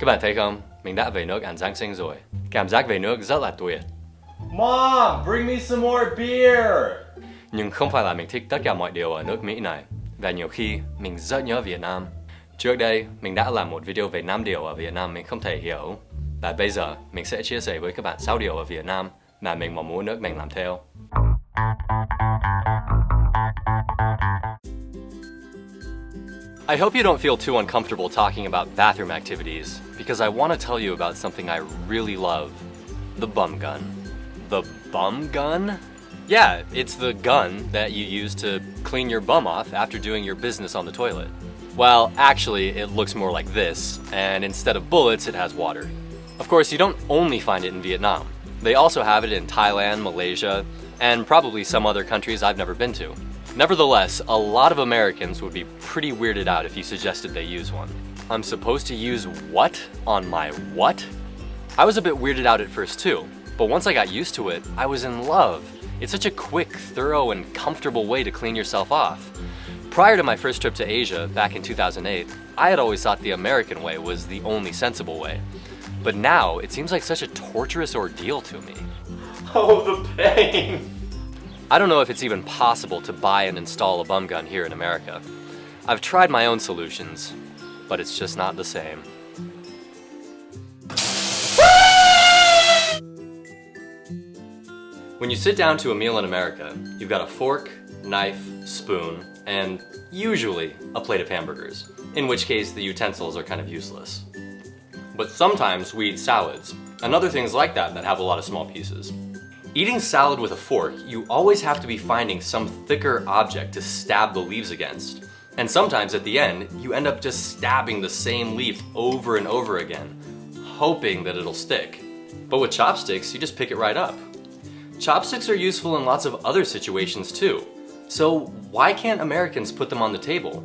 Các bạn thấy không? Mình đã về nước ăn Giáng sinh rồi. Cảm giác về nước rất là tuyệt. Mom, bring me some more beer! Nhưng không phải là mình thích tất cả mọi điều ở nước Mỹ này. Và nhiều khi mình rất nhớ Việt Nam. Trước đây, mình đã làm một video về 5 điều ở Việt Nam mình không thể hiểu. Và bây giờ, mình sẽ chia sẻ với các bạn 6 điều ở Việt Nam mà mình mong muốn nước mình làm theo. I hope you don't feel too uncomfortable talking about bathroom activities, because I want to tell you about something I really love. The bum gun. The bum gun? Yeah, it's the gun that you use to clean your bum off after doing your business on the toilet. Well, actually, it looks more like this, and instead of bullets, it has water. Of course, you don't only find it in Vietnam. They also have it in Thailand, Malaysia, and probably some other countries I've never been to. Nevertheless, a lot of Americans would be pretty weirded out if you suggested they use one. I'm supposed to use what on my what? I was a bit weirded out at first too, but once I got used to it, I was in love. It's such a quick, thorough, and comfortable way to clean yourself off. Prior to my first trip to Asia back in 2008, I had always thought the American way was the only sensible way. But now, it seems like such a torturous ordeal to me. Oh, the pain! I don't know if it's even possible to buy and install a bum gun here in America. I've tried my own solutions, but it's just not the same. When you sit down to a meal in America, you've got a fork, knife, spoon, and usually a plate of hamburgers, in which case the utensils are kind of useless. But sometimes we eat salads, and other things like that have a lot of small pieces. Eating salad with a fork, you always have to be finding some thicker object to stab the leaves against. And sometimes at the end, you end up just stabbing the same leaf over and over again, hoping that it'll stick. But with chopsticks, you just pick it right up. Chopsticks are useful in lots of other situations too. So why can't Americans put them on the table?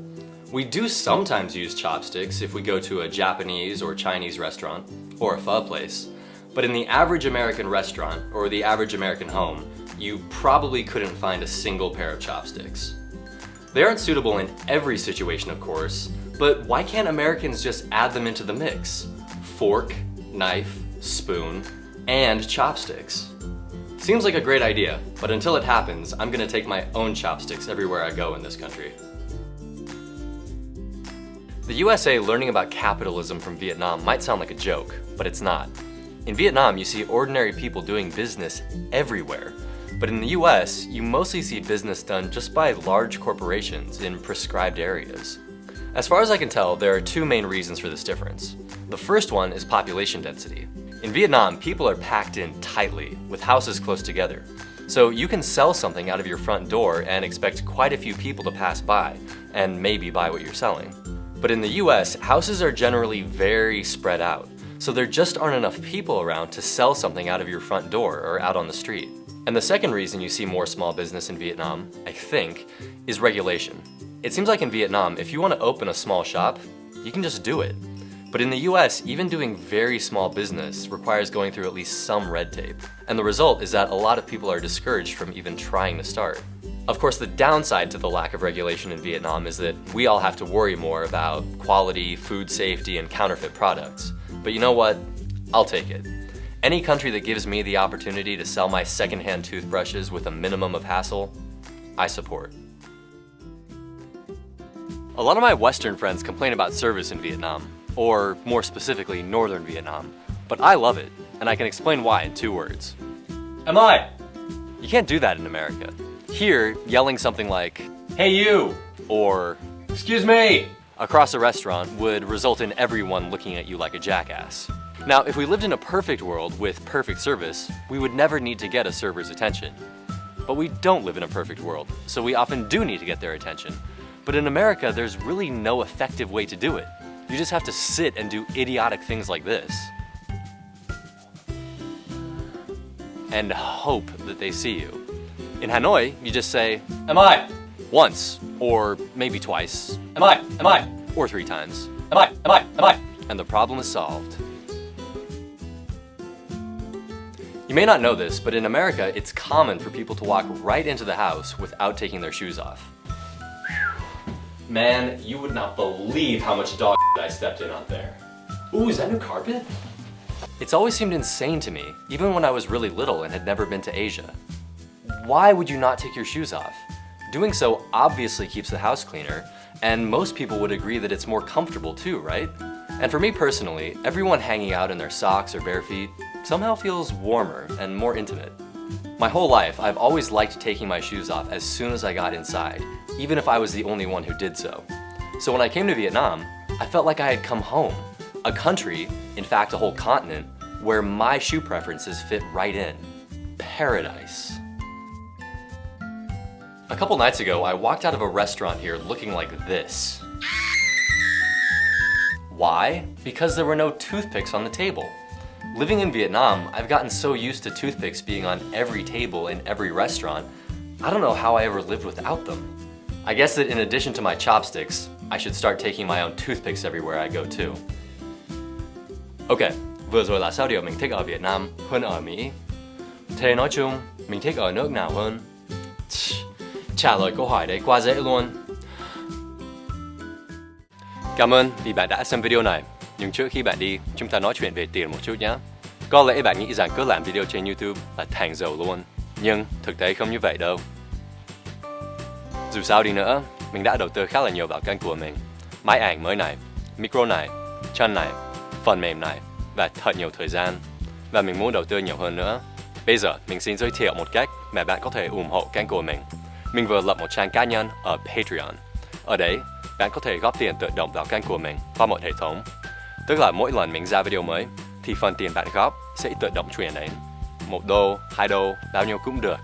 We do sometimes use chopsticks if we go to a Japanese or Chinese restaurant, or a pho place. But in the average American restaurant, or the average American home, you probably couldn't find a single pair of chopsticks. They aren't suitable in every situation, of course, but why can't Americans just add them into the mix? Fork, knife, spoon, and chopsticks. Seems like a great idea, but until it happens, I'm gonna take my own chopsticks everywhere I go in this country. The USA learning about capitalism from Vietnam might sound like a joke, but it's not. In Vietnam, you see ordinary people doing business everywhere. But in the US, you mostly see business done just by large corporations in prescribed areas. As far as I can tell, there are two main reasons for this difference. The first one is population density. In Vietnam, people are packed in tightly, with houses close together. So you can sell something out of your front door and expect quite a few people to pass by, and maybe buy what you're selling. But in the US, houses are generally very spread out. So there just aren't enough people around to sell something out of your front door or out on the street. And the second reason you see more small business in Vietnam, I think, is regulation. It seems like in Vietnam, if you want to open a small shop, you can just do it. But in the US, even doing very small business requires going through at least some red tape. And the result is that a lot of people are discouraged from even trying to start. Of course, the downside to the lack of regulation in Vietnam is that we all have to worry more about quality, food safety, and counterfeit products. But you know what? I'll take it. Any country that gives me the opportunity to sell my secondhand toothbrushes with a minimum of hassle, I support. A lot of my Western friends complain about service in Vietnam, or more specifically, Northern Vietnam. But I love it, and I can explain why in 2 words. Am I? You can't do that in America. Here, yelling something like, Hey you! or Excuse me! across a restaurant would result in everyone looking at you like a jackass. Now, if we lived in a perfect world with perfect service, we would never need to get a server's attention. But we don't live in a perfect world, so we often do need to get their attention. But in America, there's really no effective way to do it. You just have to sit and do idiotic things like this. And hope that they see you. In Hanoi, you just say, Am I? Once, or maybe twice. Am I? Am I? Or 3 times. Am I? Am I? Am I? And the problem is solved. You may not know this, but in America, it's common for people to walk right into the house without taking their shoes off. Man, you would not believe how much dog I stepped in out there. Ooh, is that new carpet? It's always seemed insane to me, even when I was really little and had never been to Asia. Why would you not take your shoes off? Doing so obviously keeps the house cleaner, and most people would agree that it's more comfortable too, right? And for me personally, everyone hanging out in their socks or bare feet somehow feels warmer and more intimate. My whole life, I've always liked taking my shoes off as soon as I got inside, even if I was the only one who did so. So when I came to Vietnam, I felt like I had come home. A country, in fact a whole continent, where my shoe preferences fit right in. Paradise. A couple nights ago, I walked out of a restaurant here looking like this. Why? Because there were no toothpicks on the table. Living in Vietnam, I've gotten so used to toothpicks being on every table in every restaurant, I don't know how I ever lived without them. I guess that in addition to my chopsticks, I should start taking my own toothpicks everywhere I go too. Ok, vừa rồi là sao điều mình thích ở Việt Nam hơn ở Mỹ. Thế nói chung, mình thích ở nước nào hơn? Trả lời câu hỏi đấy quá dễ luôn. Cảm ơn vì bạn đã xem video này. Nhưng trước khi bạn đi, chúng ta nói chuyện về tiền một chút nhé. Có lẽ bạn nghĩ rằng cứ làm video trên YouTube là thành giàu luôn. Nhưng thực tế không như vậy đâu. Dù sao đi nữa, mình đã đầu tư khá là nhiều vào kênh của mình. Máy ảnh mới này, micro này, chân này, phần mềm này và thật nhiều thời gian. Và mình muốn đầu tư nhiều hơn nữa. Bây giờ mình xin giới thiệu một cách mà bạn có thể ủng hộ kênh của mình. Mình vừa lập một trang cá nhân ở Patreon. Ở đấy, bạn có thể góp tiền tự động vào kênh của mình qua một hệ thống. Tức là mỗi lần mình ra video mới, thì phần tiền bạn góp sẽ tự động chuyển đến. $1, $2, bao nhiêu cũng được.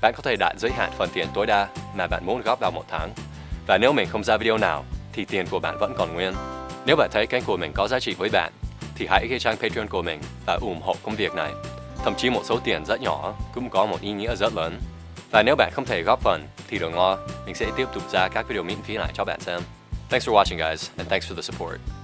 Bạn có thể đặt giới hạn phần tiền tối đa mà bạn muốn góp vào một tháng. Và nếu mình không ra video nào, thì tiền của bạn vẫn còn nguyên. Nếu bạn thấy kênh của mình có giá trị với bạn, thì hãy ghé trang Patreon của mình và ủng hộ công việc này. Thậm chí một số tiền rất nhỏ cũng có một ý nghĩa rất lớn. Và nếu bạn không thể góp phần, thì đừng lo, mình sẽ tiếp tục ra các video miễn phí này cho bạn xem. Thanks for watching guys, and thanks for the support.